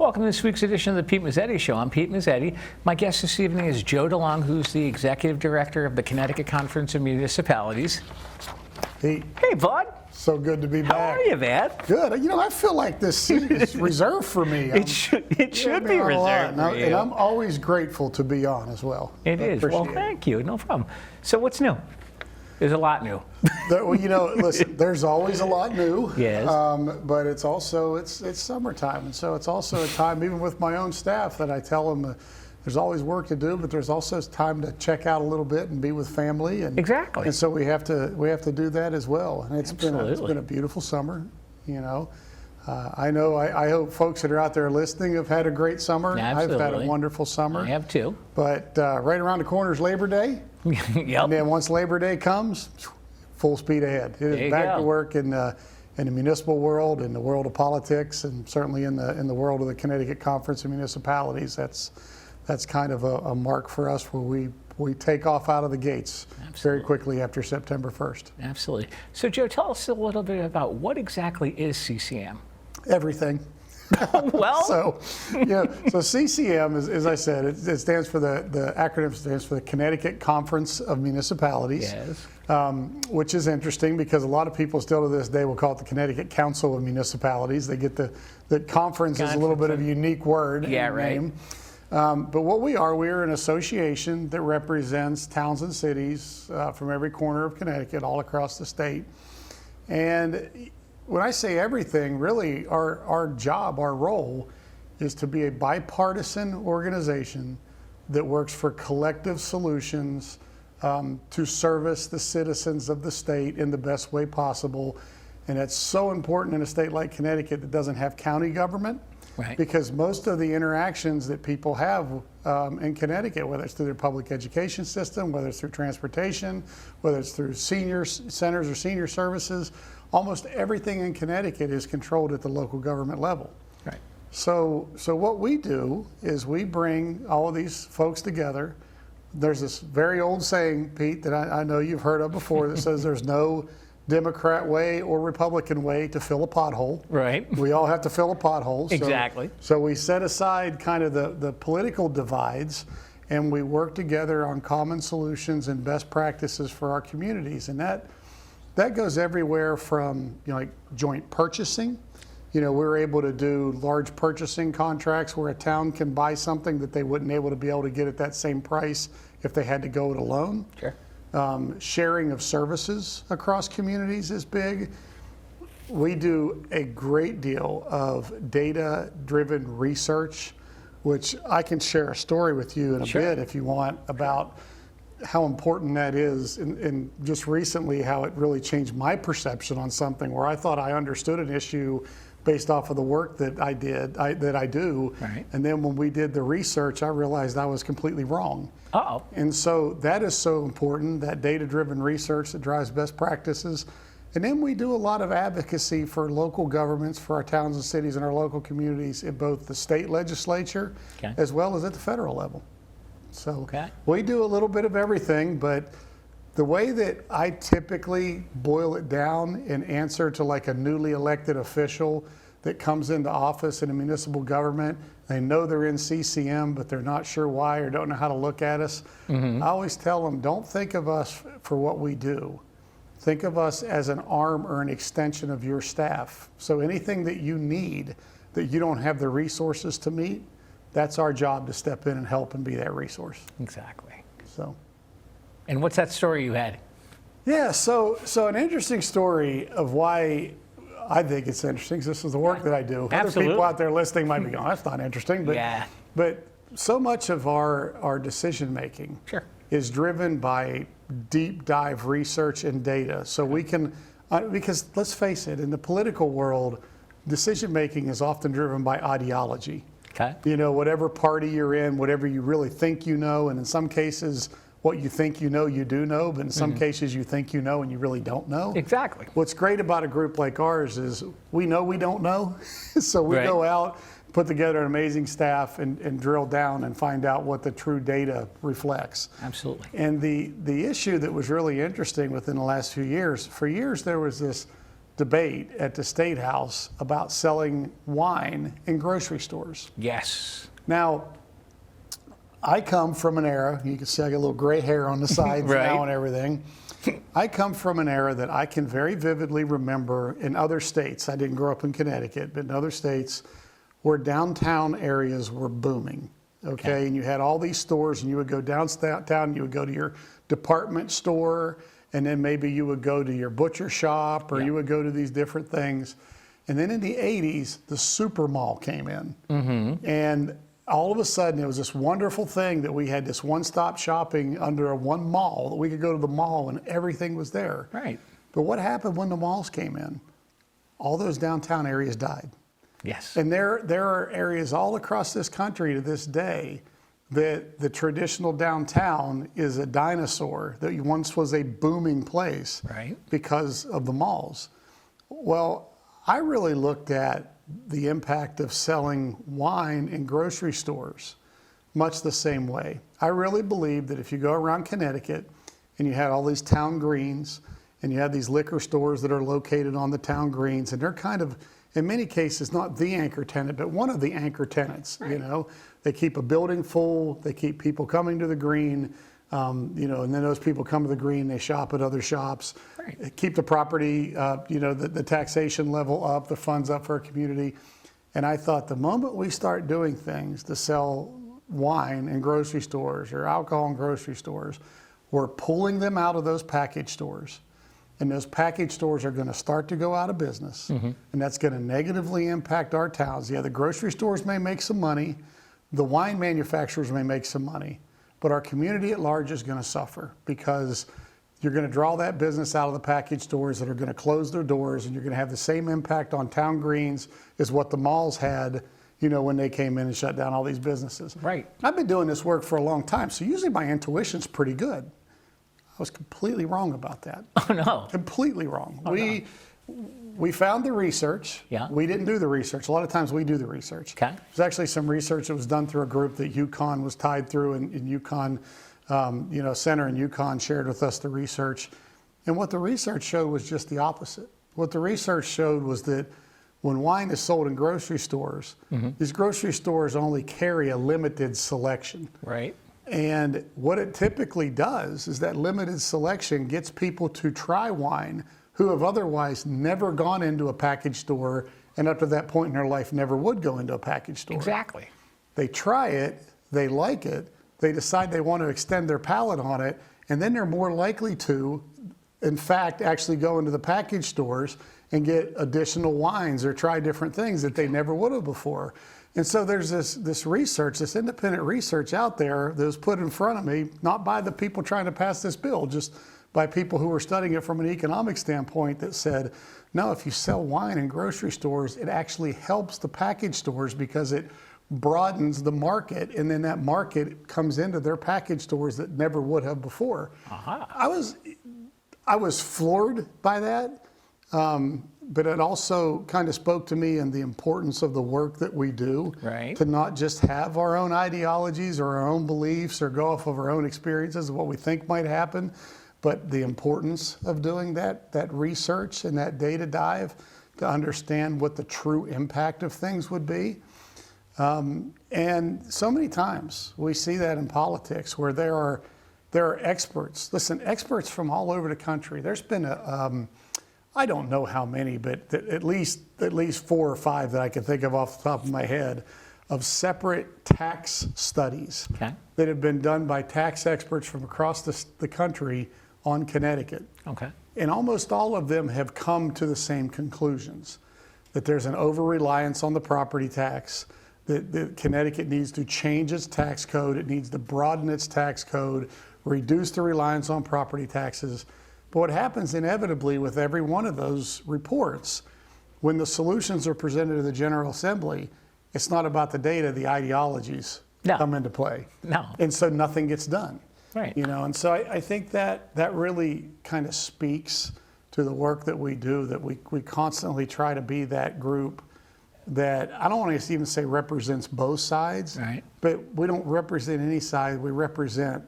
Welcome to this week's edition of the Pete Mezzetti Show. I'm Pete Mezzetti. My guest this evening is Joe DeLong, who's the Executive Director of the Connecticut Conference of Municipalities. Pete. Hey, bud. So good to be back. How are you, man? Good. You know, I feel like this seat is reserved for me. It should be reserved for you. And I'm always grateful to be on as well. It is. Well, thank you. No problem. So what's new? There's a lot new. Well, you know, listen, there's always a lot new. Yes. But it's also, it's summertime. And so it's also a time, even with my own staff, that I tell them there's always work to do, but there's also time to check out a little bit and be with family. And, exactly. And so we have to do that as well. And it's been a beautiful summer, you know. I hope folks that are out there listening have had a great summer. Absolutely. I've had a wonderful summer. I have too. But right around the corner is Labor Day. Yep. And then once Labor Day comes, full speed ahead. It is back to work in the municipal world, in the world of politics, and certainly in the world of the Connecticut Conference of Municipalities. That's kind of a mark for us where we take off out of the gates very quickly after September 1st. Absolutely. So Joe, tell us a little bit about what exactly is CCM? Everything. Well, so CCM, as I said, it stands for the acronym stands for the Connecticut Conference of Municipalities. Yes. Which is interesting because a lot of people still to this day will call it the Connecticut Council of Municipalities. They get the conference is a little bit of a unique word. Yeah, right. Name. But what we're an association that represents towns and cities from every corner of Connecticut, all across the state. And when I say everything, really our job, our role, is to be a bipartisan organization that works for collective solutions to service the citizens of the state in the best way possible. And it's so important in a state like Connecticut that doesn't have county government. Right. Because most of the interactions that people have in Connecticut, whether it's through their public education system, whether it's through transportation, whether it's through senior centers or senior services, almost everything in Connecticut is controlled at the local government level. Right. So what we do is we bring all of these folks together. There's this very old saying, Pete, that I know you've heard of before that says there's no Democrat way or Republican way to fill a pothole. Right. We all have to fill a pothole. Exactly. So we set aside kind of the political divides and we work together on common solutions and best practices for our communities. And that goes everywhere from, like joint purchasing. We're able to do large purchasing contracts where a town can buy something that they wouldn't be able to get at that same price if they had to go it alone. Sure. Sharing of services across communities is big. We do a great deal of data-driven research, which I can share a story with you in a bit if you want about how important that is, and just recently how it really changed my perception on something where I thought I understood an issue based off of the work that I do. Right. And then when we did the research, I realized I was completely wrong. Uh-oh. And so that is so important, that data-driven research that drives best practices. And then we do a lot of advocacy for local governments, for our towns and cities and our local communities in both the state legislature as well as at the federal level. So we do a little bit of everything, but the way that I typically boil it down and answer to like a newly elected official that comes into office in a municipal government, they know they're in CCM, but they're not sure why or don't know how to look at us. I always tell them, don't think of us for what we do. Think of us as an arm or an extension of your staff. So anything that you need that you don't have the resources to meet, that's our job to step in and help and be that resource. Exactly. So. And what's that story you had? Yeah, so an interesting story of why I think it's interesting, because this is the work that I do. Absolutely. Other people out there listening might be going, that's not interesting. But so much of our decision making is driven by deep dive research and data. So we can, because let's face it, in the political world, decision making is often driven by ideology. Whatever party you're in, whatever you really think you know, and in some cases, what you think you know, you do know, but in some cases you think you know and you really don't know. Exactly. What's great about a group like ours is we know we don't know, so we go out, put together an amazing staff and drill down and find out what the true data reflects. Absolutely. And the issue that was really interesting within the last few years, for years there was this debate at the State House about selling wine in grocery stores. Yes. Now, I come from an era, you can see I got a little gray hair on the sides Right. now and everything. I come from an era that I can very vividly remember in other states. I didn't grow up in Connecticut, but in other states where downtown areas were booming. Okay, and you had all these stores, and you would go downtown, you would go to your department store, and then maybe you would go to your butcher shop, or you would go to these different things. And then in the 80s, the super mall came in. And all of a sudden, it was this wonderful thing that we had this one-stop shopping under one mall, that we could go to the mall and everything was there. Right. But what happened when the malls came in? All those downtown areas died. Yes. And there are areas all across this country to this day that the traditional downtown is a dinosaur that once was a booming place Right. because of the malls. Well, I really looked at the impact of selling wine in grocery stores much the same way. I really believe that if you go around Connecticut and you had all these town greens and you have these liquor stores that are located on the town greens, and they're kind of, in many cases, not the anchor tenant, but one of the anchor tenants. You know, they keep a building full, they keep people coming to the green, you know, and then those people come to the green, they shop at other shops, keep the property, you know, the taxation level up, the funds up for a community. And I thought the moment we start doing things to sell wine in grocery stores or alcohol in grocery stores, we're pulling them out of those package stores. And those package stores are going to start to go out of business. And that's going to negatively impact our towns. Yeah, the grocery stores may make some money. The wine manufacturers may make some money. But our community at large is going to suffer because you're going to draw that business out of the package stores that are going to close their doors, and you're going to have the same impact on town greens as what the malls had, you know, when they came in and shut down all these businesses. Right. I've been doing this work for a long time, so usually my intuition's pretty good. I was completely wrong about that. Oh, no. Completely wrong. Oh, we found the research. Yeah. We didn't do the research. A lot of times we do the research. Okay. There's actually some research that was done through a group that UConn was tied through, and UConn, you know, Center in UConn shared with us the research. And what the research showed was just the opposite. What the research showed was that when wine is sold in grocery stores, these grocery stores only carry a limited selection. Right. And what it typically does is that limited selection gets people to try wine who have otherwise never gone into a package store, and up to that point in their life never would go into a package store. Exactly. They try it, they like it, they decide they want to extend their palate on it, and then they're more likely to, in fact, actually go into the package stores and get additional wines or try different things that they never would have before. And so there's this research, this independent research out there that was put in front of me, not by the people trying to pass this bill, just by people who were studying it from an economic standpoint, that said, no, if you sell wine in grocery stores, it actually helps the package stores because it broadens the market, and then that market comes into their package stores that never would have before. I was floored by that. But it also kind of spoke to me in the importance of the work that we do, Right. to not just have our own ideologies or our own beliefs or go off of our own experiences of what we think might happen, but the importance of doing that research and that data dive to understand what the true impact of things would be. And so many times we see that in politics where there are experts, listen, experts from all over the country. There's been I don't know how many, but at least 4 or 5 that I can think of off the top of my head, of separate tax studies that have been done by tax experts from across the country on Connecticut. Okay. And almost all of them have come to the same conclusions, that there's an over-reliance on the property tax, that Connecticut needs to change its tax code, it needs to broaden its tax code, reduce the reliance on property taxes. But what happens inevitably with every one of those reports, when the solutions are presented to the General Assembly, it's not about the data, the ideologies come into play. No. And so nothing gets done. Right. You know, and so I think that really kind of speaks to the work that we do, that we constantly try to be that group that, I don't want to even say represents both sides, Right. but we don't represent any side, we represent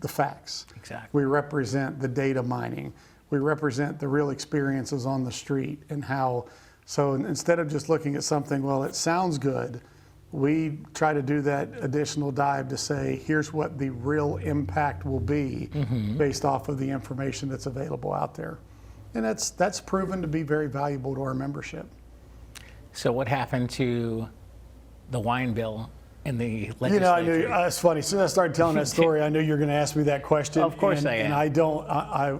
the facts. Exactly. We represent the data mining. we represent the real experiences on the street and how, so instead of just looking at something, well, it sounds good, we try to do that additional dive to say, here's what the real impact will be based off of the information that's available out there. And that's proven to be very valuable to our membership. So what happened to the wine bill in the legislature? You know, I knew, it's funny. As soon as I started telling that story, I knew you were going to ask me that question. Of course I am. And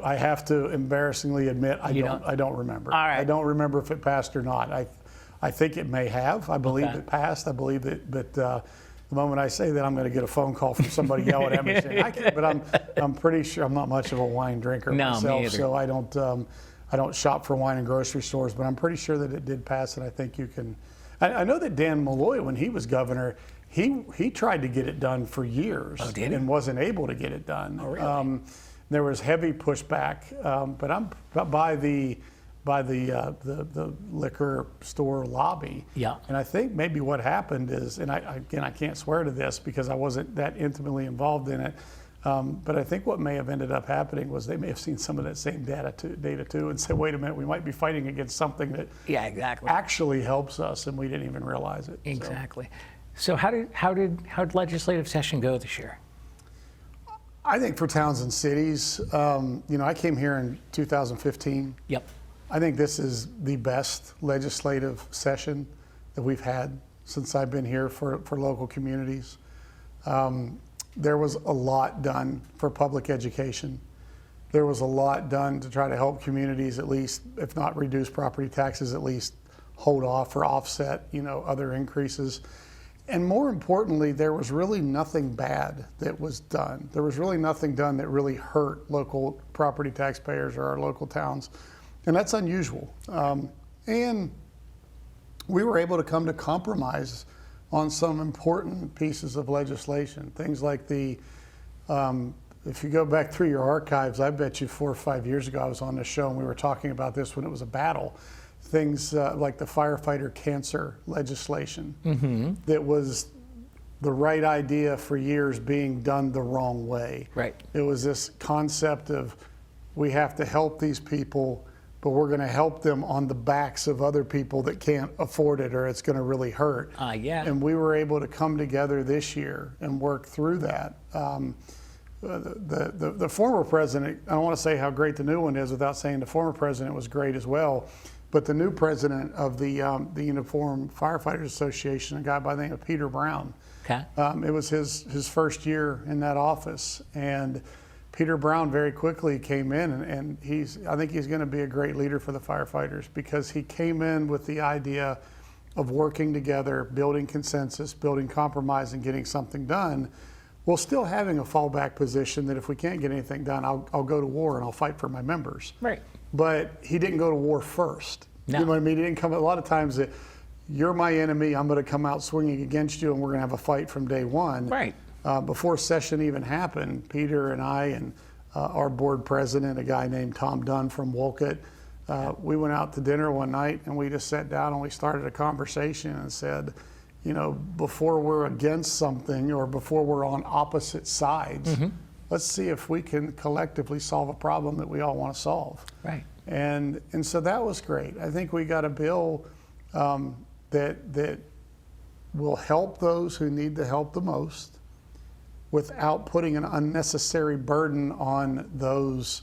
I have to embarrassingly admit, I don't remember. All right. I don't remember if it passed or not. I think it may have. I believe it passed. I believe that, but the moment I say that, I'm going to get a phone call from somebody yelling at me saying, I can't, but I'm pretty sure I'm not much of a wine drinker myself, me either. so I don't shop for wine in grocery stores, but I'm pretty sure that it did pass, and I think you can. I know that Dan Malloy, when he was governor, he tried to get it done for years and wasn't able to get it done. Oh, really? There was heavy pushback, but I'm by the liquor store lobby. Yeah. And I think maybe what happened is, and I can't swear to this because I wasn't that intimately involved in it, but I think what may have ended up happening was they may have seen some of that same data too and said, wait a minute, we might be fighting against something that actually helps us, and we didn't even realize it. Exactly. So how did legislative session go this year? I think for towns and cities, I came here in 2015. Yep. I think this is the best legislative session that we've had since I've been here for local communities. There was a lot done for public education. There was a lot done to try to help communities, at least, if not reduce property taxes, at least hold off or offset, other increases. And more importantly, there was really nothing bad that was done. There was really nothing done that really hurt local property taxpayers or our local towns. And that's unusual. And we were able to come to compromise on some important pieces of legislation. Things like if you go back through your archives, I bet you 4 or 5 years ago I was on this show and we were talking about this when it was a battle. Things like the firefighter cancer legislation that was the right idea for years being done the wrong way. Right. It was this concept of we have to help these people, but we're going to help them on the backs of other people that can't afford it or it's going to really hurt. And we were able to come together this year and work through that. The former president, I don't want to say how great the new one is without saying the former president was great as well, but the new president of the Uniform Firefighters Association, a guy by the name of Peter Brown, it was his first year in that office, and Peter Brown very quickly came in, and I think he's going to be a great leader for the firefighters because he came in with the idea of working together, building consensus, building compromise, and getting something done, while still having a fallback position that if we can't get anything done, I'll go to war and I'll fight for my members. Right. But he didn't go to war first. No. You know what I mean? He didn't come. A lot of times that you're my enemy, I'm going to come out swinging against you, and we're going to have a fight from day one. Right. Before session even happened, Peter and I and our board president, a guy named Tom Dunn from Wolcott, we went out to dinner one night and we just sat down and we started a conversation and said, before we're against something or before we're on opposite sides, let's see if we can collectively solve a problem that we all want to solve. Right. And so that was great. I think we got a bill that will help those who need the help the most without putting an unnecessary burden on those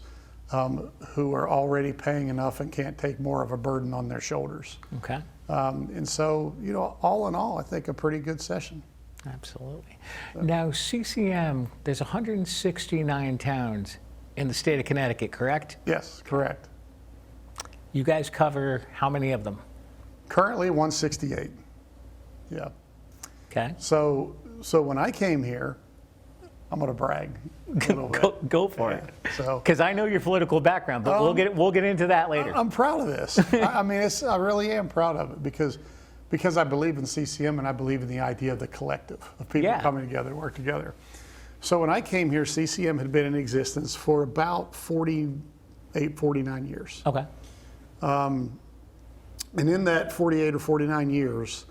who are already paying enough and can't take more of a burden on their shoulders. Okay. And so, all in all, I think a pretty good session. Absolutely. Now, CCM, there's 169 towns in the state of Connecticut, correct? Yes, correct. You guys cover how many of them? Currently 168. Yeah. Okay. So when I came here, I'm going to brag a little bit. Go for it. So, because I know your political background, but we'll get into that later. I'm proud of this. I really am proud of it because I believe in CCM and I believe in the idea of the collective of people coming together, work together. So when I came here, CCM had been in existence for about 48, 49 years. Okay. And in that 48 or 49 years,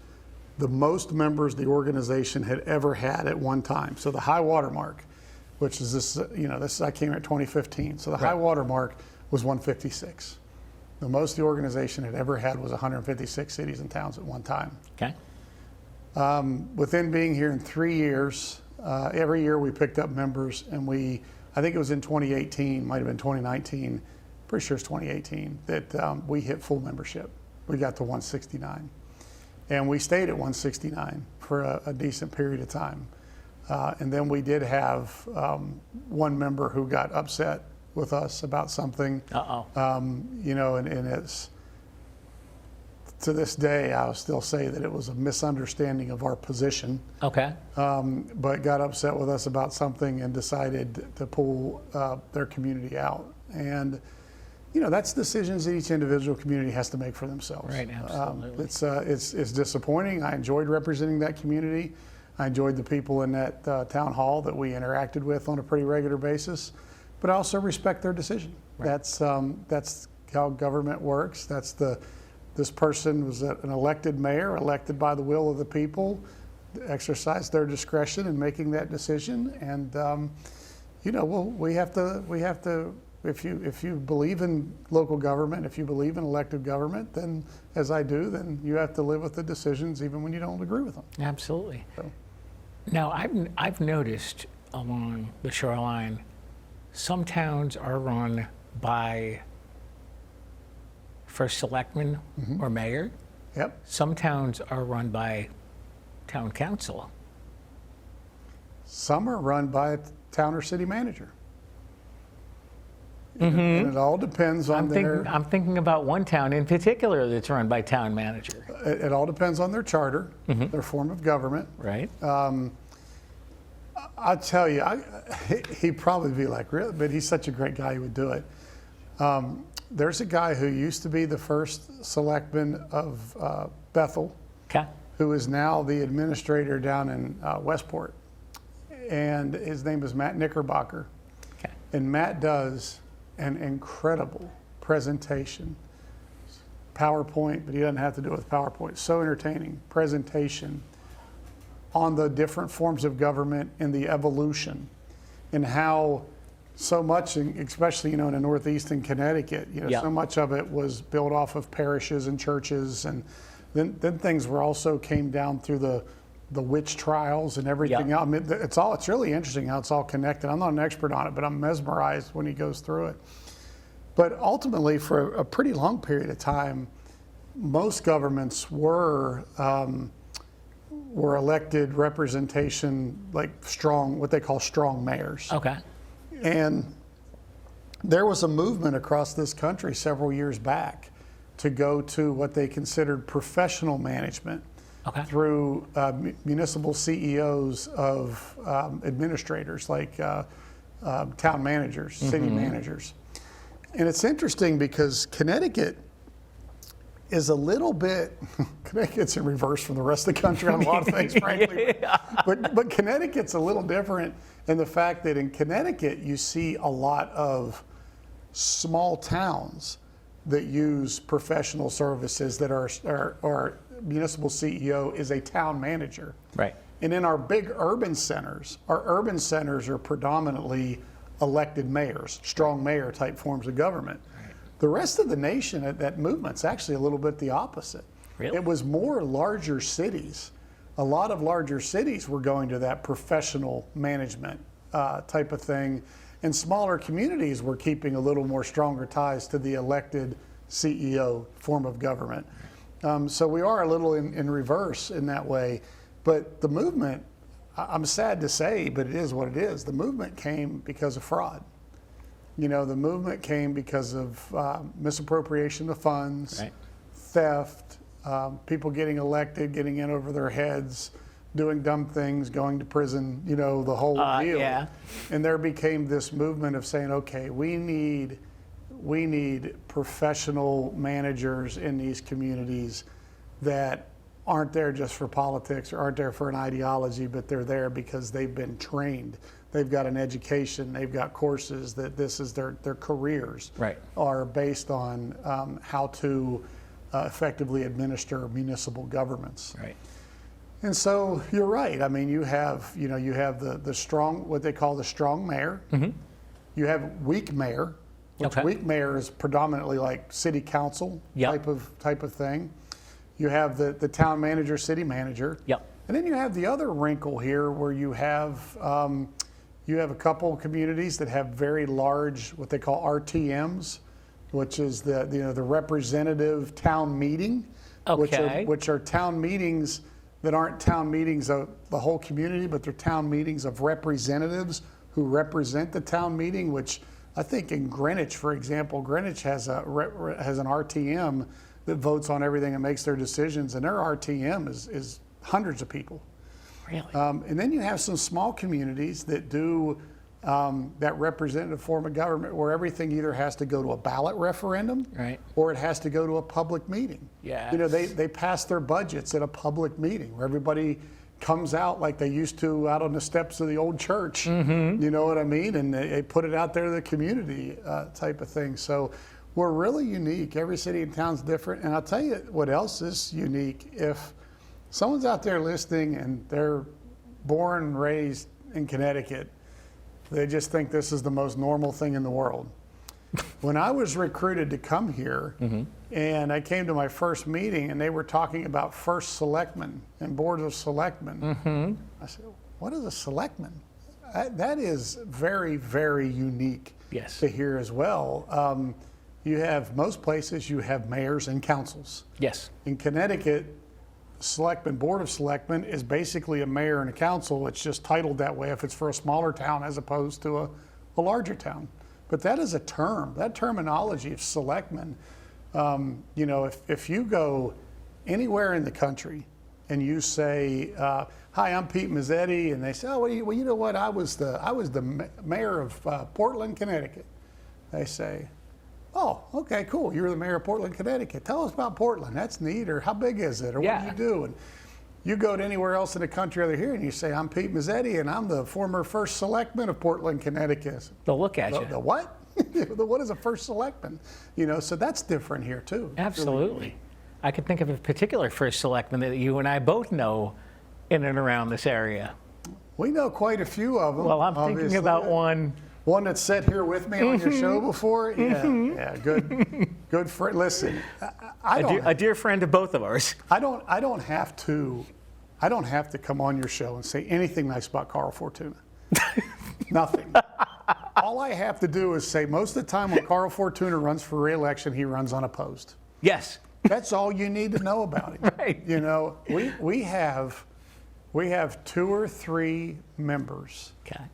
the most members the organization had ever had at one time. So the high water mark, which is this, I came here in 2015. So the high water mark was 156. The most the organization had ever had was 156 cities and towns at one time. Okay. Within being here in 3 years, every year we picked up members, and I think it was in 2018, might have been 2019, pretty sure it's 2018, that we hit full membership. We got to 169. And we stayed at 169 for a decent period of time. And then we did have one member who got upset with us about something. You know, and it's, to this day, I'll still say that it was a misunderstanding of our position. Okay. But got upset with us about something and decided to pull their community out. And, you know, that's decisions that each individual community has to make for themselves. Right, absolutely. It's disappointing. I enjoyed representing that community. I enjoyed the people in that town hall that we interacted with on a pretty regular basis. But I also respect their decision. Right. That's how government works. This person was an elected mayor, elected by the will of the people, exercised their discretion in making that decision. And you know, we have to. If you believe in local government, if you believe in elected government, then, as I do, then you have to live with the decisions even when you don't agree with them. Absolutely. So. Now, I've noticed along the shoreline, some towns are run by first selectman or mayor. Yep. Some towns are run by town council. Some are run by a town or city manager. And it all depends on I'm thinking about one town in particular that's run by town manager. It all depends on their charter, their form of government. Right. I'll tell you, he'd probably be like, really? But he's such a great guy, he would do it. There's a guy who used to be the first selectman of Bethel, Okay. who is now the administrator down in Westport. And his name is Matt Knickerbocker. Okay. And Matt does an incredible presentation. PowerPoint, but he doesn't have to do it with PowerPoint. So entertaining presentation on the different forms of government and the evolution, and how so much, especially, you know, in the Northeast in Connecticut, you know, Yeah. so much of it was built off of parishes and churches, and then things were also came down through the witch trials and everything Yeah. else. I mean, it's really interesting how it's all connected. I'm not an expert on it, but I'm mesmerized when he goes through it. But ultimately, for a pretty long period of time, most governments were elected representation, like strong, what they call strong mayors. Okay. And there was a movement across this country several years back to go to what they considered professional management. Okay. Through municipal CEOs of administrators, like town managers, city managers. And it's interesting because Connecticut is a little bit, Connecticut's in reverse from the rest of the country on a lot of things, frankly. Yeah. But Connecticut's a little different in the fact that in Connecticut, you see a lot of small towns that use professional services that are municipal CEO is a town manager. Right. And in our big urban centers are predominantly elected mayors, strong mayor type forms of government. Right. The rest of the nation, that movement's actually a little bit the opposite. Really? It was more larger cities. A lot of larger cities were going to that professional management type of thing. And smaller communities were keeping a little more stronger ties to the elected CEO form of government. So we are a little in reverse in that way. But the movement, I'm sad to say, but it is what it is. The movement came because of fraud. You know, the movement came because of misappropriation of funds, Right. theft, people getting elected, getting in over their heads, doing dumb things, going to prison, you know, the whole deal. Yeah. And there became this movement of saying, okay, we need professional managers in these communities that aren't there just for politics or aren't there for an ideology, but they're there because they've been trained. They've got an education, they've got courses, that this is their careers Right. are based on how to effectively administer municipal governments. Right. And so you're right. I mean, you have the strong, what they call the strong mayor. You have weak mayor, which Okay. weak mayor is predominantly like city council Yep. type of thing. You have the town manager, city manager. Yep. And then you have the other wrinkle here where you have a couple communities that have very large, what they call RTMs, which is the representative town meeting, Okay. which are town meetings that aren't town meetings of the whole community, but they're town meetings of representatives who represent the town meeting, which I think in Greenwich, for example, Greenwich has an RTM that votes on everything and makes their decisions, and their RTM is hundreds of people. Really? And then you have some small communities that do that representative form of government where everything either has to go to a ballot referendum, Right. or it has to go to a public meeting. Yes. You know, they pass their budgets at a public meeting where everybody comes out like they used to out on the steps of the old church. You know what I mean? And they put it out there to the community type of thing. So we're really unique. Every city and town's different. And I'll tell you what else is unique. If someone's out there listening and they're born and raised in Connecticut, they just think this is the most normal thing in the world. When I was recruited to come here, and I came to my first meeting, and they were talking about first selectmen and boards of selectmen, I said, what is a selectman? That is very, very unique Yes. to hear as well. You have, most places, you have mayors and councils. Yes. In Connecticut, selectmen, board of selectmen is basically a mayor and a council. It's just titled that way if it's for a smaller town as opposed to a larger town. But that is a term. That terminology of selectmen, you know, if you go anywhere in the country and you say, "Hi, I'm Pete Mezzetti," and they say, "Oh, well, you know what? I was the mayor of Portland, Connecticut." They say, "Oh, okay, cool. You're the mayor of Portland, Connecticut. Tell us about Portland. That's neat." Or how big is it? Or what do you do? And you go to anywhere else in the country other here and you say, "I'm Pete Mezzetti and I'm the former first selectman of Portland, Connecticut." They'll look at you. The what? What is a first selectman? You know, so that's different here too. Absolutely. I could think of a particular first selectman that you and I both know in and around this area. We know quite a few of them. Well, I'm thinking obviously. about one. One that's sat here with me on your show before. Yeah, good friend. Listen, A dear friend of both of ours. I don't have to come on your show and say anything nice about Carl Fortuna. Nothing. All I have to do is say most of the time when Carl Fortuna runs for re-election, he runs unopposed. Yes. That's all you need to know about him. Right. You know, we have 2 or 3 members Okay.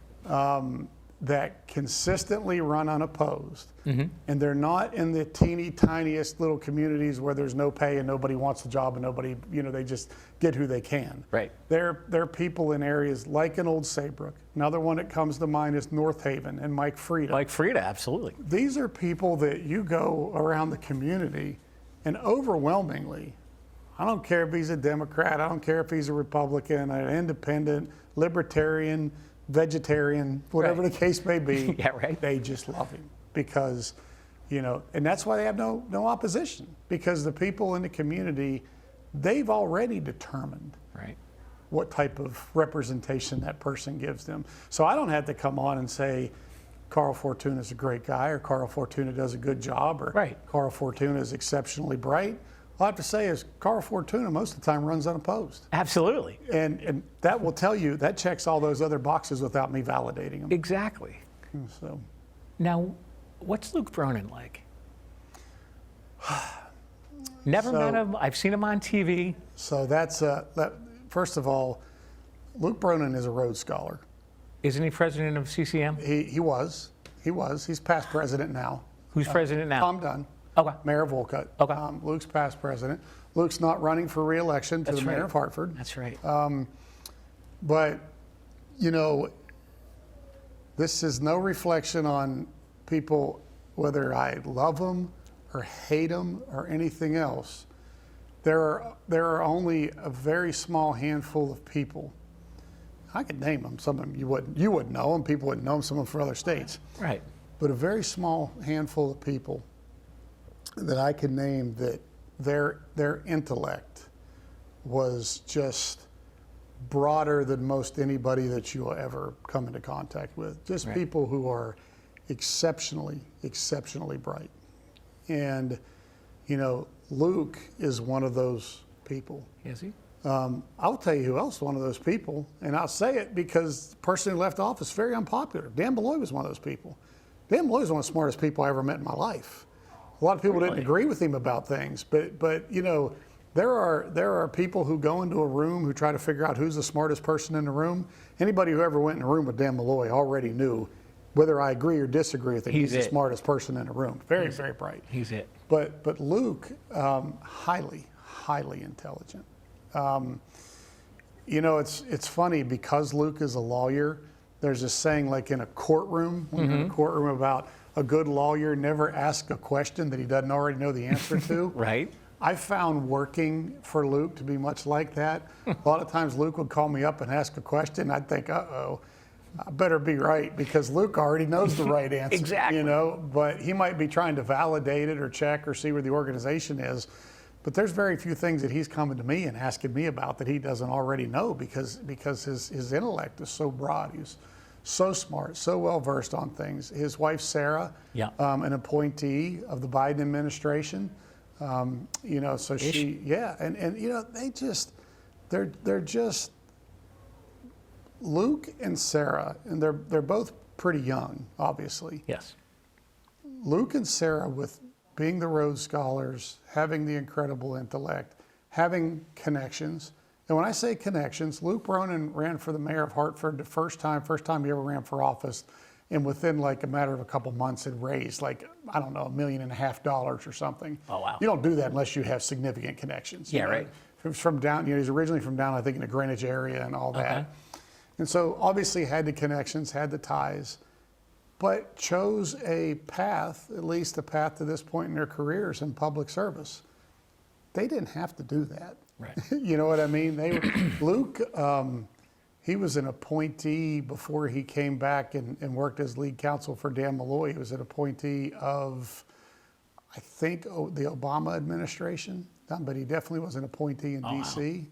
that consistently run unopposed, and they're not in the teeny tiniest little communities where there's no pay and nobody wants the job and nobody, you know, they just get who they can. Right. They're people in areas like in Old Saybrook. Another one that comes to mind is North Haven and Mike Frieda. Like Frida, absolutely. These are people that you go around the community, and overwhelmingly, I don't care if he's a Democrat, I don't care if he's a Republican, an independent, libertarian, vegetarian, whatever Right. the case may be, Yeah, right. they just love him because, you know, and that's why they have no opposition, because the people in the community, they've already determined Right. what type of representation that person gives them. So I don't have to come on and say, Carl Fortuna is a great guy, or Carl Fortuna does a good job, or Right. Carl Fortuna is exceptionally bright. All I have to say is Carl Fortuna most of the time runs unopposed. Absolutely. And that will tell you, that checks all those other boxes without me validating them. Exactly. So Now, what's Luke Bronin like? Never So- met him. I've seen him on TV. So that's, first of all, Luke Bronin is a Rhodes Scholar. Isn't he president of CCM? He was. He's past president now. Who's president now? Tom Dunn. Okay. Mayor of Wolcott. Okay. Luke's past president. Luke's not running for re-election to That's the mayor right. of Hartford. That's right. But, you know, this is no reflection on people, whether I love them or hate them or anything else. There are only a very small handful of people. I could name them. Some of them you wouldn't know them. People wouldn't know them. Some of them from other states. Right. But a very small handful of people that I could name that their intellect was just broader than most anybody that you'll ever come into contact with. Just Right. people who are exceptionally, exceptionally bright. And, you know, Luke is one of those people. Is he? I'll tell you who else is one of those people, and I'll say it because the person who left office is very unpopular. Dan Beloy was one of those people. Dan Beloy is one of the smartest people I ever met in my life. A lot of people didn't agree with him about things, but you know, there are people who go into a room who try to figure out who's the smartest person in the room. Anybody who ever went in a room with Dan Beloy already knew, whether I agree or disagree with him, he's the smartest person in the room. Very bright. He's it. But Luke, highly intelligent. You know, it's funny because Luke is a lawyer. There's this saying, like in a courtroom, when you're in a courtroom, about a good lawyer never asks a question that he doesn't already know the answer to. Right. I found working for Luke to be much like that. A lot of times Luke would call me up and ask a question. I'd think, uh-oh, I better be right, because Luke already knows the right answer. Exactly. You know, but he might be trying to validate it or check or see where the organization is. But there's very few things that he's coming to me and asking me about that he doesn't already know, because his intellect is so broad. He's so smart, so well versed on things. His wife Sarah, an appointee of the Biden administration. You know, so she, and you know, they're just Luke and Sarah, and they're both pretty young, obviously. Yes. Luke and Sarah, with being the Rhodes Scholars, having the incredible intellect, having connections. And when I say connections, Luke Ronan ran for the mayor of Hartford the first time he ever ran for office. And within like a matter of a couple months, had raised like, I don't know, $1.5 million or something. Oh, wow. You don't do that unless you have significant connections. Yeah, you know? right. From down, you know, he's originally from down, I think, in the Greenwich area and all that. Okay. And so obviously had the connections, had the ties, but chose a path, at least a path to this point in their careers, in public service. They didn't have to do that. Right. You know what I mean? Luke, he was an appointee before he came back and worked as lead counsel for Dan Malloy. He was an appointee of, I think, the Obama administration, but he definitely was an appointee in D.C.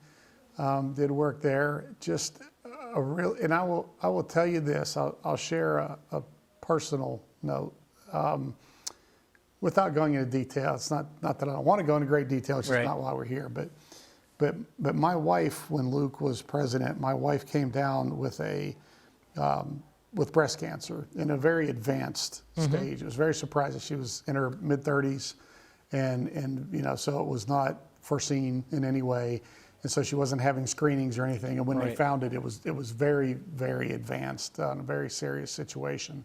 Wow. Did work there. Just a real, and I will tell you this. I'll share a personal note. Without going into detail, it's not that I don't want to go into great detail. It's just not why we're here. But my wife, when Luke was president, my wife came down with with breast cancer in a very advanced stage. It was very surprising. She was in her mid-30s, and you know, so it was not foreseen in any way, and so she wasn't having screenings or anything. And when they found it, it was very, very advanced, a very serious situation.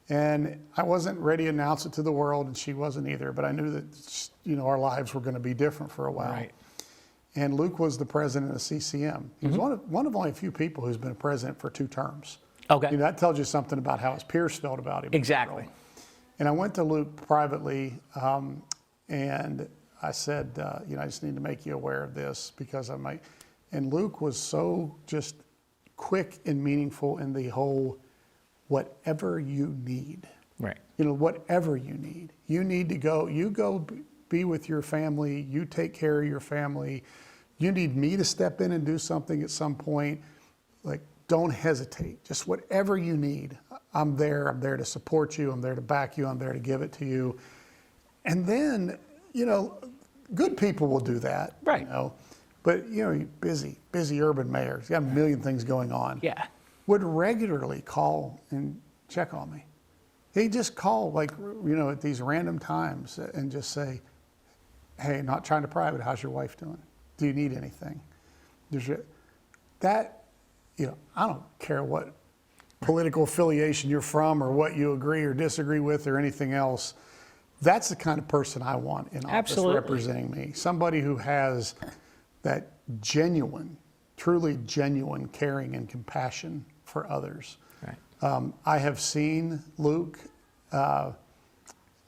And I wasn't ready to announce it to the world, and she wasn't either. But I knew that, you know, our lives were going to be different for a while. Right. And Luke was the president of CCM. He was one of only a few people who's been president for 2 terms. Okay. You know, that tells you something about how his peers felt about him. Exactly. And I went to Luke privately, and I said, you know, I just need to make you aware of this, because I might. And Luke was so just quick and meaningful in the whole, whatever you need. Right. You know, whatever you need. You need to go, you go be with your family, you take care of your family. You need me to step in and do something at some point, like, don't hesitate. Just whatever you need, I'm there. I'm there to support you. I'm there to back you. I'm there to give it to you. And then, you know, good people will do that. Right. You know, but, you know, busy urban mayor. He's got a million things going on. Yeah. Would regularly call and check on me. He'd just call, like, you know, at these random times and just say, hey, not trying to pry, but how's your wife doing? Do you need anything? That, you know, I don't care what political affiliation you're from or what you agree or disagree with or anything else. That's the kind of person I want in office representing me. Somebody who has that genuine, truly genuine caring and compassion for others. Right. I have seen Luke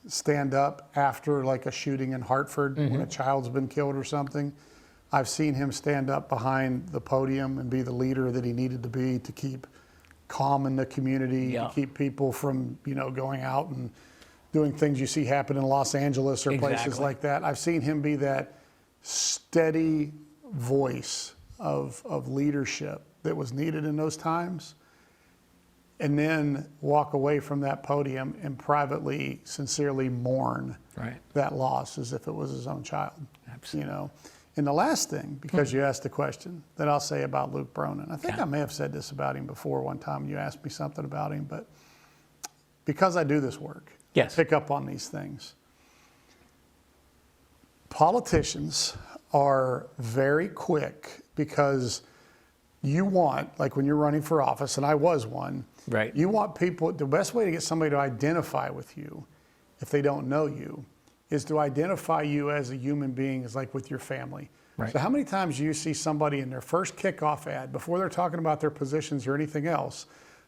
stand up after like a shooting in Hartford when a child's been killed or something. I've seen him stand up behind the podium and be the leader that he needed to be to keep calm in the community, to keep people from, you know, going out and doing things you see happen in Los Angeles or places like that. I've seen him be that steady voice of leadership that was needed in those times. and then walk away from that podium and privately, sincerely mourn that loss as if it was his own child. Absolutely. You know. And the last thing, because you asked the question, that I'll say about Luke Bronin, I think I may have said this about him before one time. You asked me something about him, but because I do this work, I pick up on these things. Politicians are very quick because you want, like when you're running for office, and I was one, you want people, the best way to get somebody to identify with you, if they don't know you, is to identify you as a human being, is like with your family. So how many times do you see somebody in their first kickoff ad, before they're talking about their positions or anything else,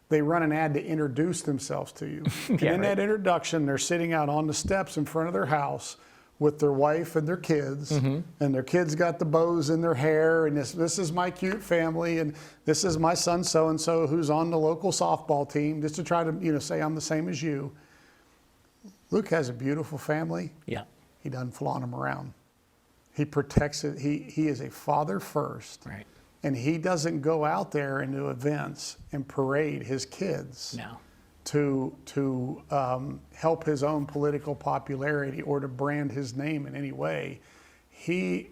they run an ad to introduce themselves to you. And in that introduction, they're sitting out on the steps in front of their house with their wife and their kids, and their kids got the bows in their hair, and this is my cute family, and this is my son so-and-so who's on the local softball team, just to try to say I'm the same as you. Luke has a beautiful family. He doesn't flaunt them around. He protects it. He is a father first. And he doesn't go out there into events and parade his kids to help his own political popularity or to brand his name in any way. He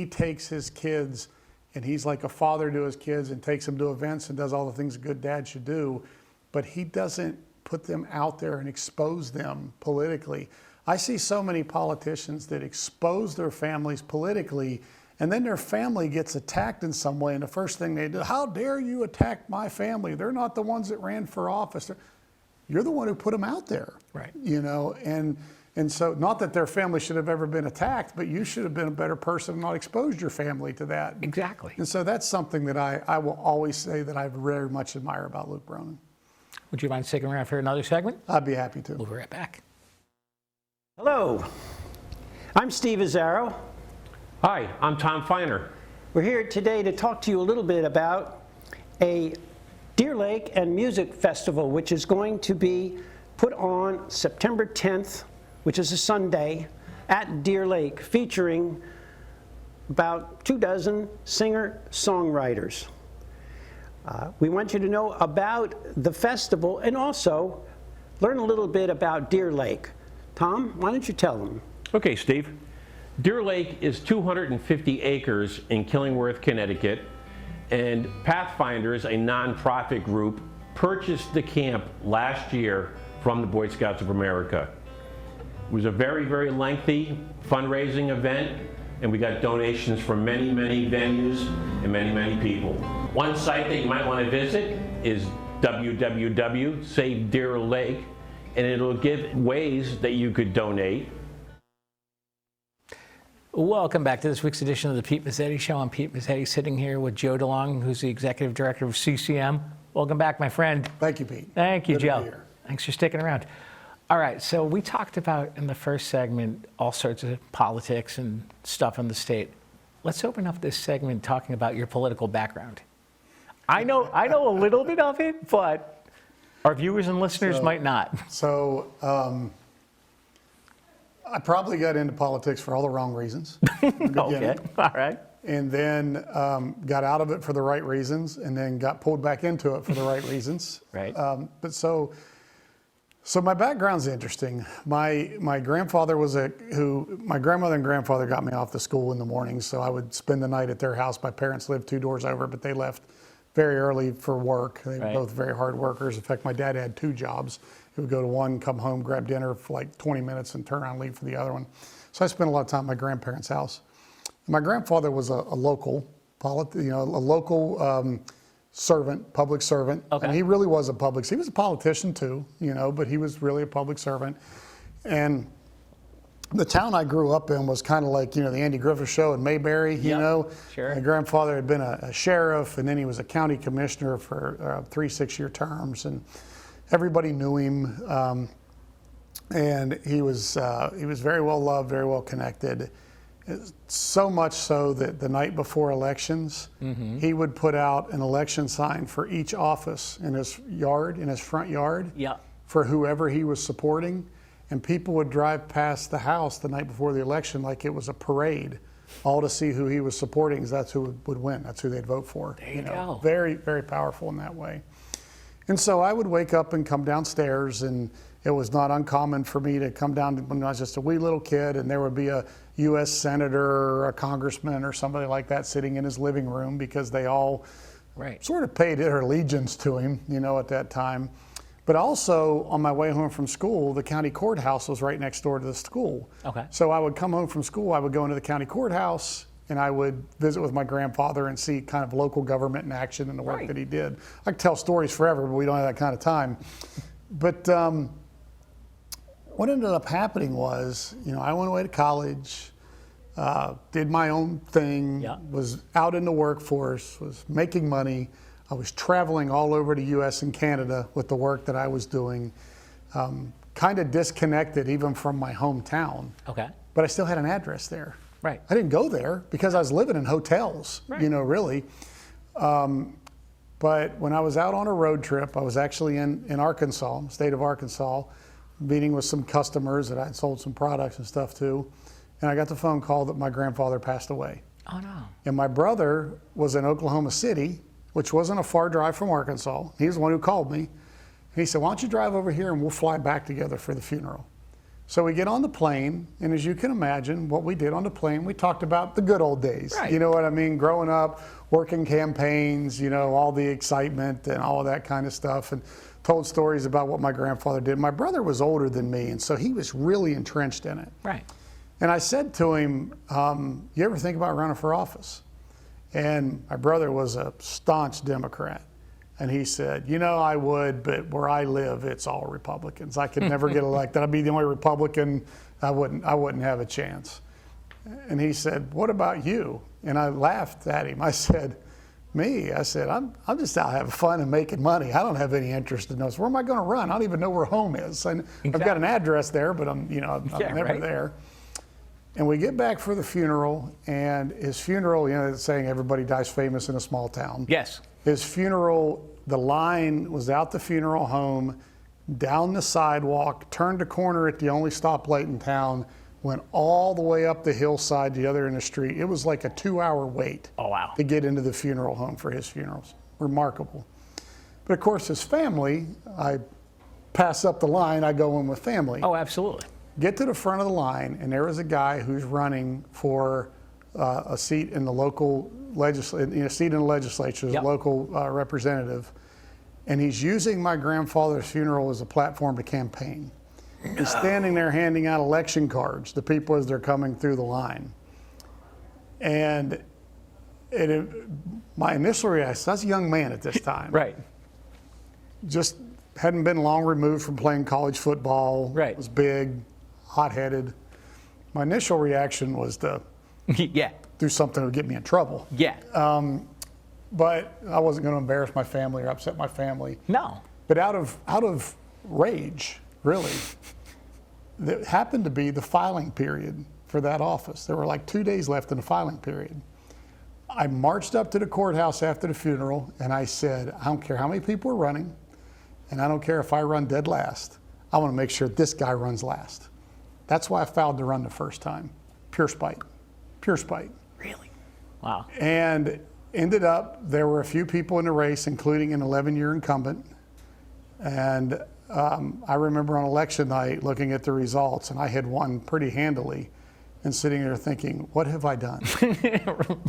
takes his kids, and he's like a father to his kids, and takes them to events and does all the things a good dad should do, but he doesn't put them out there and expose them politically. I see so many politicians that expose their families politically, and then their family gets attacked in some way, and the first thing they do, how dare you attack my family? They're not the ones that ran for office. You're the one who put them out there. You know, and so not that their family should have ever been attacked, but you should have been a better person and not exposed your family to that. And so that's something that I will always say that I very much admire about Luke Bronin. Would you mind sticking around for another segment? I'd be happy to. We'll be right back. Hello, I'm Steve Azzaro. Hi, I'm Tom Feiner. We're here today to talk to you a little bit about a Deer Lake and Music Festival, which is going to be put on September 10th, which is a Sunday, at Deer Lake, featuring about 24 singer-songwriters. We want you to know about the festival and also learn a little bit about Deer Lake. Tom, why don't you tell them? Okay, Steve. Deer Lake is 250 acres in Killingworth, Connecticut, and Pathfinders, a nonprofit group, purchased the camp last year from the Boy Scouts of America. It was a very, very lengthy fundraising event, and we got donations from many, many venues and many, many people. One site that you might want to visit is www.save Deer Lake, and it'll give ways that you could donate. Welcome back to this week's edition of the Pete Mezzetti Show. I'm Pete Mezzetti, sitting here with Joe DeLong, who's the Executive Director of CCM. Welcome back, my friend. Thank you, Pete. Thank you, Good to Joe. be here. Thanks for sticking around. All right, so we talked about in the first segment all sorts of politics and stuff in the state. Let's open up this segment talking about your political background. I know a little bit of it, but our viewers and listeners might not. So I probably got into politics for all the wrong reasons. Okay, all right. And then got out of it for the right reasons, and then got pulled back into it for the right reasons. But so my background's interesting. My grandfather my grandmother and grandfather got me off to school in the morning, so I would spend the night at their house. My parents lived 2 doors over, but they left very early for work. They were both very hard workers. In fact, my dad had 2 jobs. He would go to one, come home, grab dinner for like 20 minutes, and turn around and leave for the other one. So I spent a lot of time at my grandparents' house. My grandfather was a local servant, public servant, and he really was he was a politician too, but he was really a public servant. And the town I grew up in was kind of like, the Andy Griffith Show in Mayberry, you know. Sure. My grandfather had been a sheriff, and then he was a county commissioner for 3 6-year terms, and everybody knew him. And he was very well loved, very well connected. So much so that the night before elections, he would put out an election sign for each office in his front yard, for whoever he was supporting. And people would drive past the house the night before the election like it was a parade, all to see who he was supporting, because that's who would win. That's who they'd vote for. There you go. Very, very powerful in that way. And so I would wake up and come downstairs, and it was not uncommon for me to come down when I was just a wee little kid, and there would be a U.S. senator or a congressman or somebody like that sitting in his living room, because they all Right. sort of paid their allegiance to him, at that time. But also, on my way home from school, the county courthouse was right next door to the school. Okay. So I would come home from school, I would go into the county courthouse, and I would visit with my grandfather and see kind of local government in action and the work Right. that he did. I could tell stories forever, but we don't have that kind of time. But what ended up happening was, I went away to college, did my own thing, Yeah. was out in the workforce, was making money. I was traveling all over the U.S. and Canada with the work that I was doing, kind of disconnected even from my hometown. Okay. But I still had an address there. Right. I didn't go there because I was living in hotels, Right. really. But when I was out on a road trip, I was actually in Arkansas, state of Arkansas, meeting with some customers that I'd sold some products and stuff to. And I got the phone call that my grandfather passed away. Oh, no. And my brother was in Oklahoma City, which wasn't a far drive from Arkansas. He was the one who called me. And he said, why don't you drive over here and we'll fly back together for the funeral. So we get on the plane, and as you can imagine, what we did on the plane, we talked about the good old days. Right. You know what I mean? Growing up, working campaigns, all the excitement and all of that kind of stuff, and told stories about what my grandfather did. My brother was older than me, and so he was really entrenched in it. Right. And I said to him, you ever think about running for office? And my brother was a staunch Democrat. And he said, I would, but where I live, it's all Republicans. I could never get elected. I'd be the only Republican. I wouldn't have a chance. And he said, what about you? And I laughed at him. I said, me? I said, I'm just out having fun and making money. I don't have any interest in those. Where am I going to run? I don't even know where home is. And I've got an address there, but I'm never right. there. And we get back for the funeral, and his funeral, it's saying everybody dies famous in a small town. Yes. His funeral, the line was out the funeral home, down the sidewalk, turned a corner at the only stoplight in town, went all the way up the hillside, the other end of the street. It was like a 2-hour wait. Oh, wow. To get into the funeral home for his funerals. Remarkable. But of course, his family, I pass up the line, I go in with family. Oh, absolutely. Get to the front of the line, and there was a guy who's running for a seat in the local legislature, as Yep. a local representative, and he's using my grandfather's funeral as a platform to campaign. He's standing there handing out election cards to people as they're coming through the line. And my initial reaction, I was a young man at this time. Right. Just hadn't been long removed from playing college football. Right. Was big, hot-headed. My initial reaction was to Yeah. do something that would get me in trouble. Yeah. But I wasn't going to embarrass my family or upset my family. No. But out of rage, really, that happened to be the filing period for that office. There were like 2 days left in the filing period. I marched up to the courthouse after the funeral, and I said, I don't care how many people are running, and I don't care if I run dead last. I want to make sure this guy runs last. That's why I filed to run the first time. Pure spite. Pure spite. Really? Wow. And ended up, there were a few people in the race, including an 11-year incumbent. And I remember on election night looking at the results, and I had won pretty handily, and sitting there thinking, what have I done?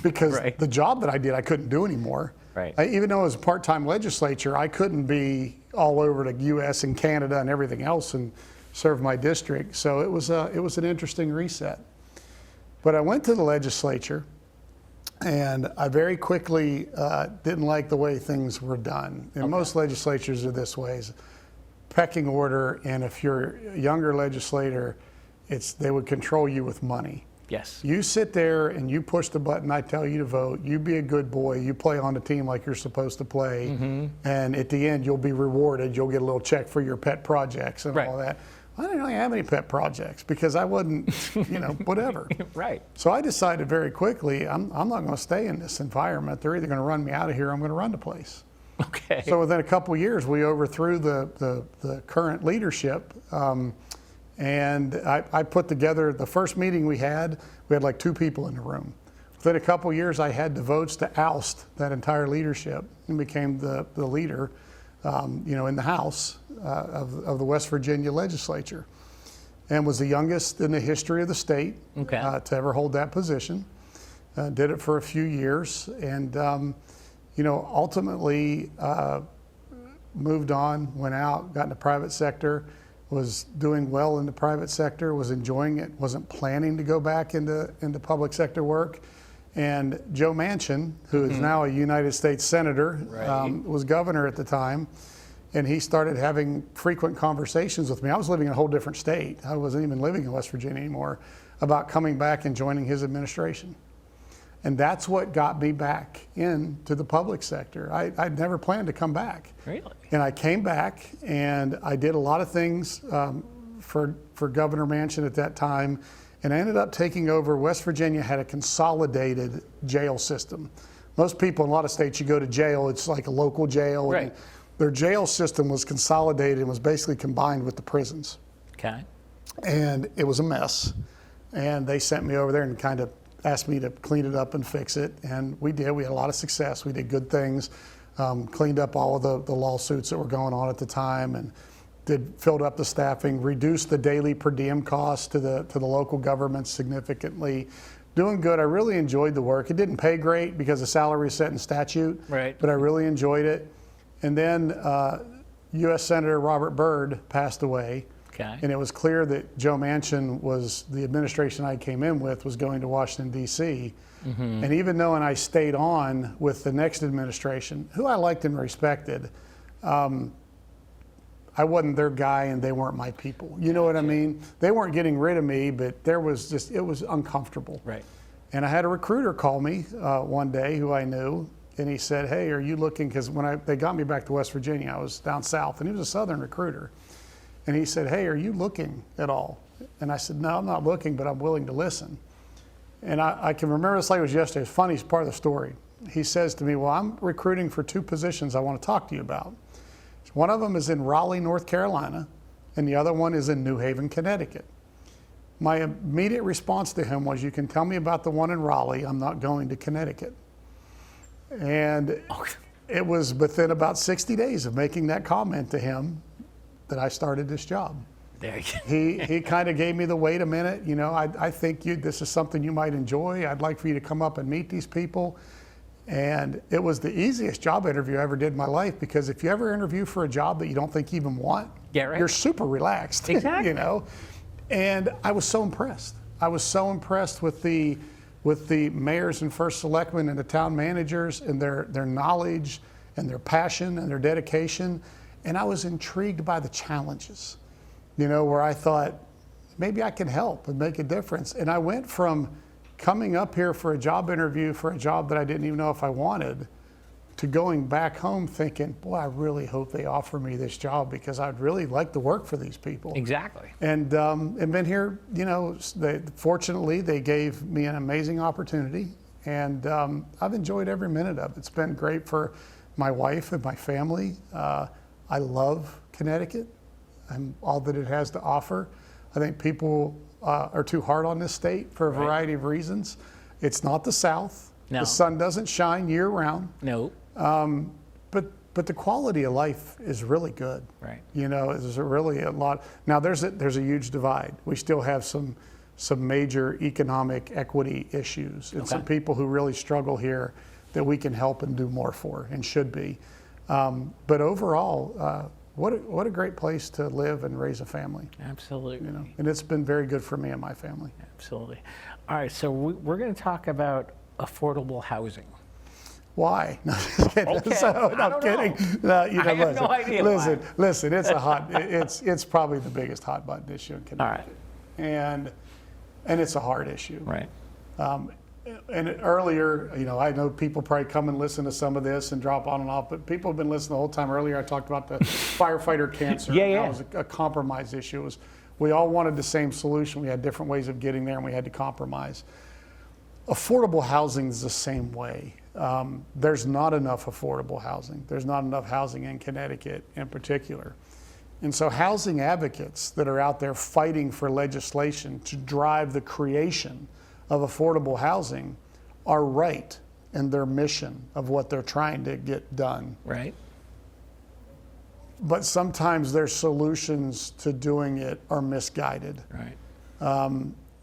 Because Right. the job that I did, I couldn't do anymore. Right. Even though it was a part-time legislature, I couldn't be all over the U.S. and Canada and everything else and serve my district. So it was an interesting reset. But I went to the legislature, and I very quickly didn't like the way things were done. And most legislatures are this way: is pecking order, and if you're a younger legislator, they would control you with money. Yes. You sit there and you push the button I tell you to vote, you be a good boy, you play on the team like you're supposed to play, and at the end you'll be rewarded, you'll get a little check for your pet projects and Right. all that. I didn't really have any pet projects because I wasn't, whatever. Right. So I decided very quickly, I'm not going to stay in this environment. They're either going to run me out of here or I'm going to run the place. Okay. So within a couple of years, we overthrew the current leadership. And I put together the first meeting we had like 2 people in the room. Within a couple of years, I had the votes to oust that entire leadership and became the leader. in the House of the West Virginia legislature, and was the youngest in the history of the state to ever hold that position. Did it for a few years, and ultimately moved on, went out, got in the private sector, was doing well in the private sector, was enjoying it, wasn't planning to go back into public sector work. And Joe Manchin, who is now a United States Senator, was governor at the time, and he started having frequent conversations with me. I was living in a whole different state. I wasn't even living in West Virginia anymore, about coming back and joining his administration. And that's what got me back into the public sector. I'd never planned to come back. Really? And I came back, and I did a lot of things for Governor Manchin at that time. And I ended up taking over. West Virginia had a consolidated jail system. Most people in a lot of states, you go to jail, it's like a local jail. Right. And their jail system was consolidated and was basically combined with the prisons. Okay. And it was a mess. And they sent me over there and kind of asked me to clean it up and fix it. And we did. We had a lot of success. We did good things, cleaned up all of the lawsuits that were going on at the time, and filled up the staffing, reduced the daily per diem costs to the local governments significantly. Doing good. I really enjoyed the work. It didn't pay great because the salary is set in statute, but I really enjoyed it. And then U.S. Senator Robert Byrd passed away. And it was clear that Joe Manchin was the administration I came in with was going to Washington, D.C. And even though I stayed on with the next administration, who I liked and respected, I wasn't their guy and they weren't my people. You know what I mean? They weren't getting rid of me, but it was uncomfortable. Right. And I had a recruiter call me one day who I knew, and he said, "Hey, are you looking?" Because when they got me back to West Virginia, I was down south, and he was a Southern recruiter. And he said, "Hey, are you looking at all?" And I said, "No, I'm not looking, but I'm willing to listen." And I can remember this like it was yesterday. It's the funniest part of the story. He says to me, "Well, I'm recruiting for 2 positions I want to talk to you about. One of them is in Raleigh, North Carolina, and the other one is in New Haven, Connecticut." My immediate response to him was, "You can tell me about the one in Raleigh. I'm not going to Connecticut." And it was within about 60 days of making that comment to him that I started this job. There you go. He kind of gave me the wait a minute. I think this is something you might enjoy. I'd like for you to come up and meet these people. And it was the easiest job interview I ever did in my life, because if you ever interview for a job that you don't think you even want, you're super relaxed. Exactly. And I was so impressed. I was so impressed with the mayors and first selectmen and the town managers and their knowledge and their passion and their dedication. And I was intrigued by the challenges, where I thought, maybe I can help and make a difference. And I went from coming up here for a job interview for a job that I didn't even know if I wanted, to going back home thinking, boy, I really hope they offer me this job, because I'd really like to work for these people. Exactly. And been here, fortunately, they gave me an amazing opportunity, and I've enjoyed every minute of it. It's been great for my wife and my family. I love Connecticut and all that it has to offer. I think people are too hard on this state for a variety of reasons. It's not the South. No. The sun doesn't shine year round. No. But the quality of life is really good. Right. There's really a lot. Now there's a huge divide. We still have some major economic equity issues, and some people who really struggle here that we can help and do more for, and should be. But overall, what a great place to live and raise a family. Absolutely. And it's been very good for me and my family. Absolutely. All right, so we're going to talk about affordable housing. Why? No, just kidding. Okay, So, I don't kidding. know. No, I have no idea why. Listen. It's it's probably the biggest hot button issue in Connecticut. All right. And it's a hard issue. Right. And earlier, I know people probably come and listen to some of this and drop on and off, but people have been listening the whole time. Earlier, I talked about the firefighter cancer. Yeah. That was a compromise issue. We all wanted the same solution. We had different ways of getting there, and we had to compromise. Affordable housing is the same way. There's not enough affordable housing. There's not enough housing in Connecticut in particular. And so housing advocates that are out there fighting for legislation to drive the creation of affordable housing are right in their mission of what they're trying to get done. Right. but sometimes their solutions to doing it are misguided. Right.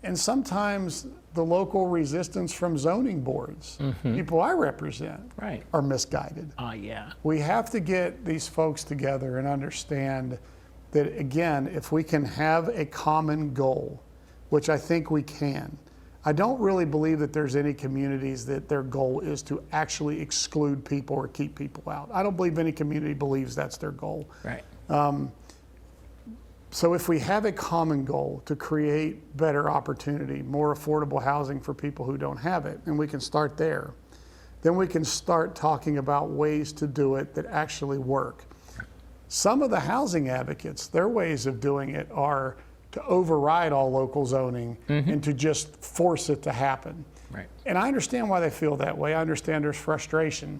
And sometimes the local resistance from zoning boards, people I represent, Right. are misguided. Yeah. We have to get these folks together and understand that, again, if we can have a common goal, which I think we can, I don't really believe that there's any communities that their goal is to actually exclude people or keep people out. I don't believe any community believes that's their goal. Right. So if we have a common goal to create better opportunity, more affordable housing for people who don't have it, and we can start there, then we can start talking about ways to do it that actually work. Some of the housing advocates, their ways of doing it are to override all local zoning and to just force it to happen. Right. And I understand why they feel that way. I understand there's frustration.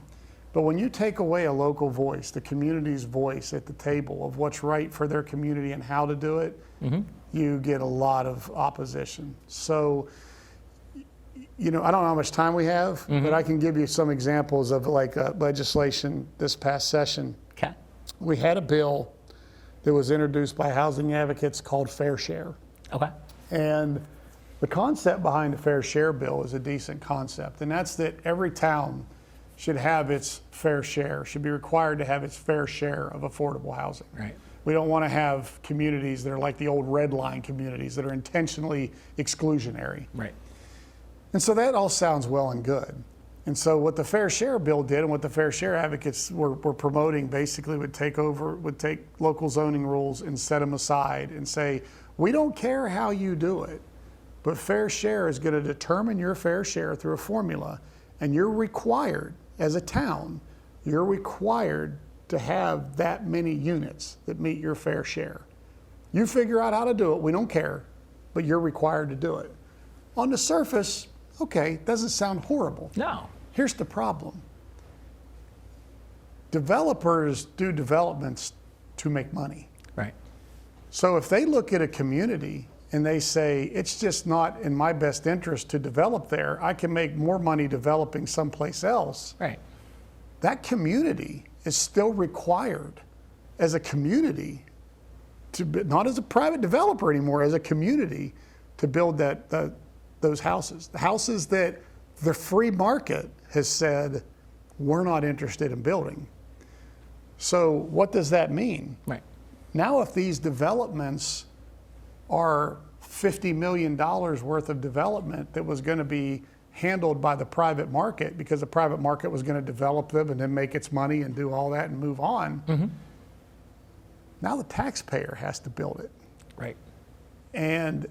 But when you take away a local voice, the community's voice at the table of what's right for their community and how to do it, you get a lot of opposition. So, I don't know how much time we have, but I can give you some examples of like legislation this past session. Okay. We had a bill that was introduced by housing advocates called Fair Share. Okay. And the concept behind the Fair Share bill is a decent concept, and that's that every town should have its fair share, should be required to have its fair share of affordable housing. Right. We don't want to have communities that are like the old red line communities that are intentionally exclusionary. Right. And so that all sounds well and good. And so what the Fair Share bill did and what the Fair Share advocates were promoting basically would take local zoning rules and set them aside and say, we don't care how you do it, but Fair Share is going to determine your fair share through a formula, and you're required, as a town, you're required to have that many units that meet your fair share. You figure out how to do it, we don't care, but you're required to do it. On the surface, okay, doesn't sound horrible. No. Here's the problem. Developers do developments to make money. Right. So if they look at a community and they say, it's just not in my best interest to develop there, I can make more money developing someplace else, Right. that community is still required as a community, not as a private developer anymore, as a community, to build those houses. The houses that the free market has said, we're not interested in building. So what does that mean? Right. Now if these developments are $50 million worth of development that was going to be handled by the private market because the private market was going to develop them and then make its money and do all that and move on, now the taxpayer has to build it. Right. And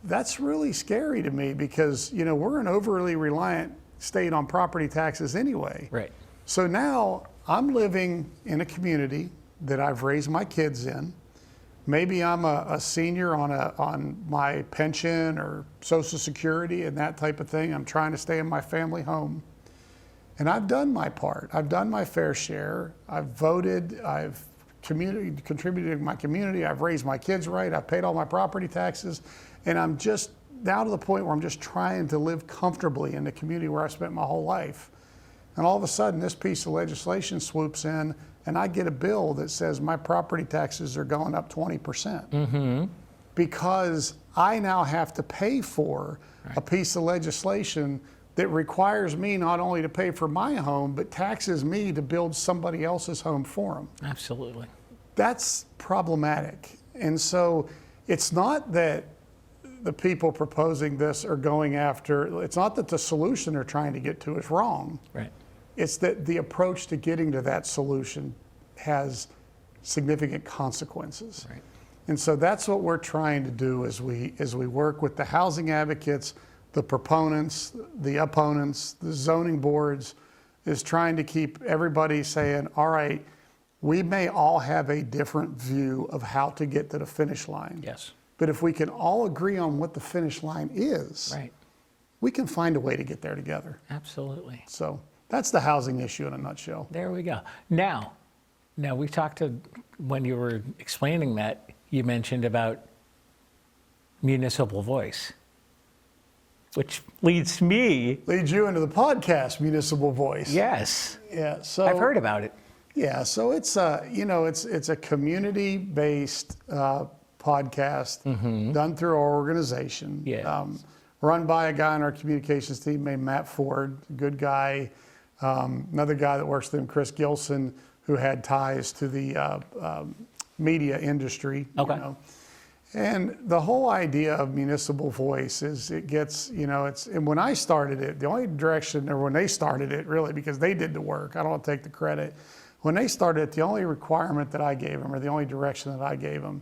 that's really scary to me because, we're an overly reliant state on property taxes anyway. Right. So now I'm living in a community that I've raised my kids in. Maybe I'm a senior on my pension or Social Security and that type of thing. I'm trying to stay in my family home. And I've done my part. I've done my fair share. I've voted. I've contributed to my community. I've raised my kids right. I've paid all my property taxes. And I'm just now to the point where I'm just trying to live comfortably in the community where I spent my whole life. And all of a sudden, this piece of legislation swoops in, and I get a bill that says my property taxes are going up 20%. Because I now have to pay for a piece of legislation that requires me not only to pay for my home, but taxes me to build somebody else's home for them. Absolutely. That's problematic. And so it's not that the people proposing this are going after, it's not that the solution they're trying to get to is wrong. Right. It's that the approach to getting to that solution has significant consequences. Right. And so that's what we're trying to do as we work with the housing advocates, the proponents, the opponents, the zoning boards, is trying to keep everybody saying, all right, we may all have a different view of how to get to the finish line. Yes. But if we can all agree on what the finish line is, Right. we can find a way to get there together. Absolutely. So that's the housing issue in a nutshell. There we go. Now we talked when you were explaining that, you mentioned about municipal voice, which leads me. Leads you into the podcast, Municipal Voice. Yes. Yeah. So I've heard about it. Yeah, so it's it's a community-based podcast done through our organization, Yeah. run by a guy on our communications team named Matt Ford, good guy. Another guy that works with him, Chris Gilson, who had ties to the media industry. Okay. And the whole idea of municipal voice is it gets, and when I started it, the only direction, or when they started it really, because they did the work, I don't take the credit. When they started it, the only requirement that I gave them, or the only direction that I gave them,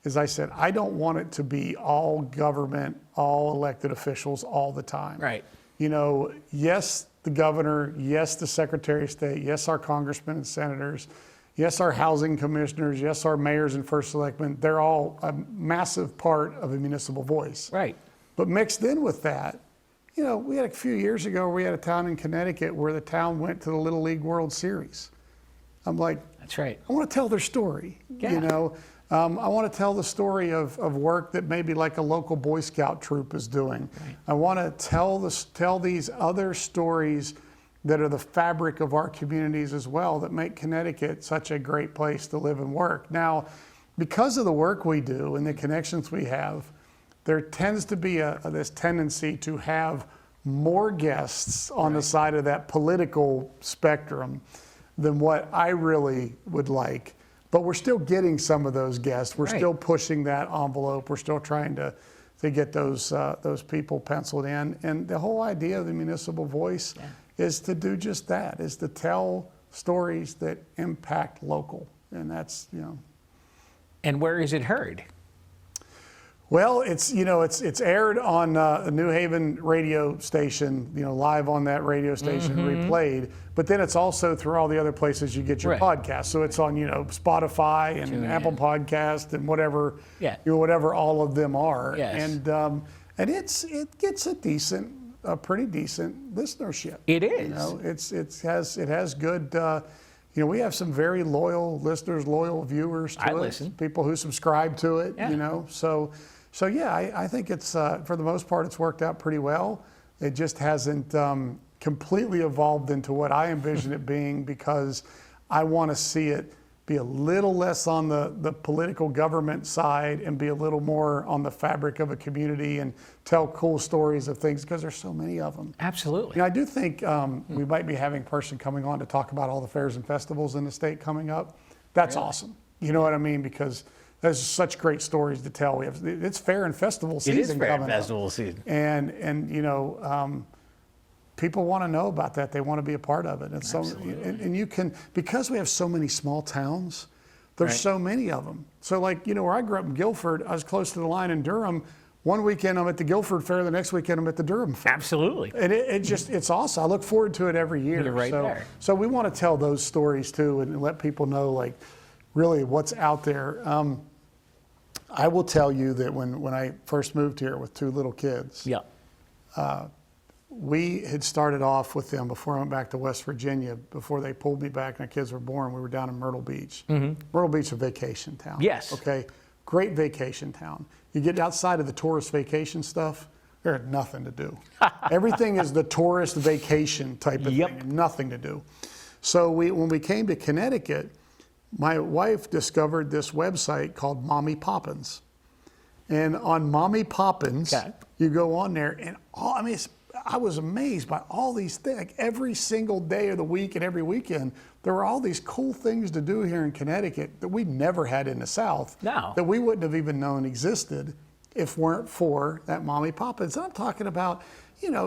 is I said, I don't want it to be all government, all elected officials all the time. Right. Yes, the governor, yes, the secretary of state, yes, our congressmen and senators, yes, our housing commissioners, yes, our mayors and first selectmen, they're all a massive part of a municipal voice. Right. But mixed in with that, we had a few years ago, we had a town in Connecticut where the town went to the Little League World Series. I'm like, That's right. I want to tell their story. Yeah. I want to tell the story of work that maybe like a local Boy Scout troop is doing. Right. I want to tell these other stories that are the fabric of our communities as well, that make Connecticut such a great place to live and work. Now, because of the work we do and the connections we have, there tends to be this tendency to have more guests on the side of that political spectrum than what I really would like. But we're still getting some of those guests. We're Right. still pushing that envelope. We're still trying to get those people penciled in. And the whole idea of the municipal voice is to do just that, is to tell stories that impact local. And that's, And where is it heard? Well, it's aired on a New Haven radio station, live on that radio station, replayed. But then it's also through all the other places you get your Right. podcasts. So it's on Spotify and TuneIn. Apple Podcast and whatever, Yeah. whatever all of them are. Yes. And it gets a pretty decent listenership. It is. It has good. We have some very loyal listeners, loyal viewers to I it. listen. People who subscribe to it. Yeah. So yeah, I think it's for the most part it's worked out pretty well. It just hasn't completely evolved into what I envision it being, because I want to see it be a little less on the political government side and be a little more on the fabric of a community and tell cool stories of things, because there's so many of them. Absolutely. I do think we might be having a person coming on to talk about all the fairs and festivals in the state coming up. That's awesome. You know what I mean? Because there's such great stories to tell. It's fair and festival season It is fair coming festival up. season. And people want to know about that. They want to be a part of it. And so, and you can, because we have so many small towns, there's Right. so many of them. So like, where I grew up in Guilford, I was close to the line in Durham. One weekend I'm at the Guilford Fair, the next weekend I'm at the Durham Fair. Absolutely. And it's awesome. I look forward to it every year. You're right there. So we want to tell those stories too, and let people know like really what's out there. I will tell you that when I first moved here with two little kids, Yeah. we had started off with them before I went back to West Virginia, before they pulled me back and our kids were born. We were down in Myrtle Beach. Myrtle Beach is a vacation town. Yes. Okay. Great vacation town. You get outside of the tourist vacation stuff, there's nothing to do. Everything is the tourist vacation type of Yep. thing, nothing to do. So when we came to Connecticut, my wife discovered this website called Mommy Poppins. And on Mommy Poppins, Okay. you go on there and I was amazed by all these things. Like every single day of the week and every weekend, there were all these cool things to do here in Connecticut that we never had in the South. No. That we wouldn't have even known existed if weren't for that Mommy Poppins. And I'm talking about,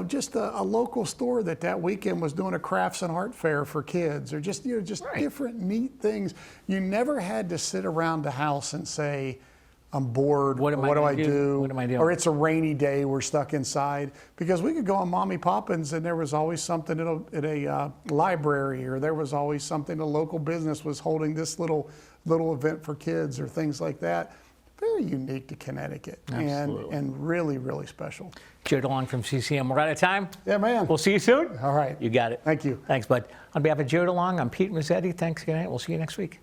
just a local store that weekend was doing a crafts and art fair for kids, or just, Right. different neat things. You never had to sit around the house and say, I'm bored. What am I do gonna I do? do? What am I doing? Or it's a rainy day, we're stuck inside. Because we could go on Mommy Poppins and there was always something at a library, or there was always something a local business was holding this little event for kids, or things like that. Very unique to Connecticut. Absolutely. And really, really special. Joe DeLong from CCM. We're out of time. Yeah, man. We'll see you soon. All right. You got it. Thank you. Thanks, bud. On behalf of Joe DeLong, I'm Pete Mezzetti. Thanks again. We'll see you next week.